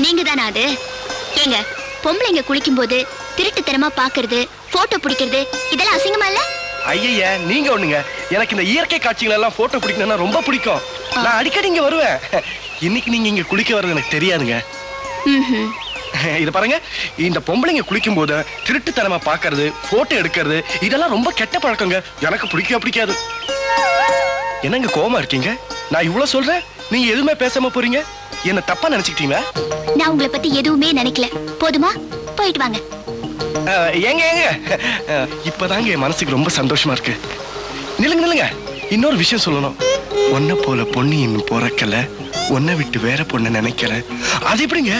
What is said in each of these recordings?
நீங்க தானே அது? ஏங்க, பொம்பளைங்க குளிக்கும் போது திருட்டுத்தனமா பாக்குறது, போட்டோ பிடிக்கிறது இதெல்லாம் அசிங்கமா இல்ல? ஐயா நீங்க ஒண்ணுங்க, எனக்கு இந்த இயற்கை காட்சிகள் எல்லாம் போட்டோ பிடிக்கணும்னா ரொம்ப பிடிக்கும். நான் அடிக்கடி இங்க வருவேன். இன்னைக்கு நீங்க இங்க குளிக்க வர்றது எனக்கு தெரியாதுங்க. இது பாருங்க, இந்த பொம்பளைங்க குளிக்கும் போது திருட்டுத்தனமா பாக்குறது, போட்டோ எடுக்கிறது இதெல்லாம் ரொம்ப கெட்ட பழக்கங்க. எனக்கு பிடிக்காது. என்னங்க கோவமா இருக்கீங்க? நான் இவ்வளவு சொல்றேன், நீங்க எதுவுமே பேசாம போறீங்க. என்ன தப்பா நினைச்சுக்கிட்டீங்களா? நான் உங்களை பத்தி எதுவுமே நினைக்கல. போதுமா? போயிட்டு வாங்க. ஏங்க இப்பதாங்க என் மனசுக்கு ரொம்ப சந்தோஷமா இருக்கு. நில்லுங்க, இன்னொரு விஷயம் சொல்லணும். ஒன்ன போல பொண்ணு இன்னும் பிறக்கல, ஒன்ன விட்டு வேற பொண்ணு நினைக்கல. அது எப்படிங்க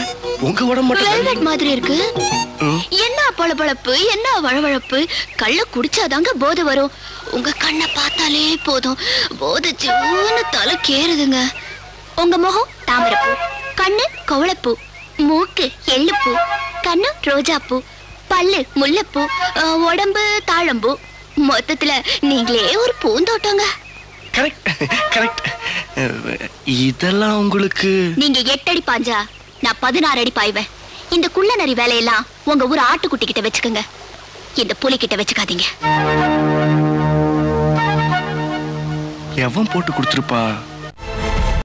உங்க உடம்பு வெல்வெட் மாதிரி இருக்கு? என்ன பளபளப்பு, என்ன வழவழப்பு. கள்ள குடிச்சாதாங்க போதை வரும். உங்க கண்ணை பார்த்தாலே போதும், போதை ஜூன்னு தலை கேறுதுங்க. உங்க முகம் தாமரைப்பூ, கண்ணு கவளப்பூ, மூக்கு எள்ளுப்பூ, கண்ணு ரோஜாப்பூ, பல்லு முல்லைப்பூ, உடம்பு தாழம்பூ. மொத்தத்துல நீங்களே ஒரு பூந்தோட்டங்க. கரெக்ட். இதெல்லாம் உங்களுக்கு நீங்க 8 அடி பாஞ்சா நான் 16 அடி பாய்வேன். இந்த குள்ள நரி வேலையெல்லாம் உங்க ஊர் ஆட்டுக்குட்டி கிட்ட வச்சுக்கோங்க, இந்த புலி கிட்ட வச்சுக்காதீங்க. எவன் போட்டு கொடுத்துருப்பா?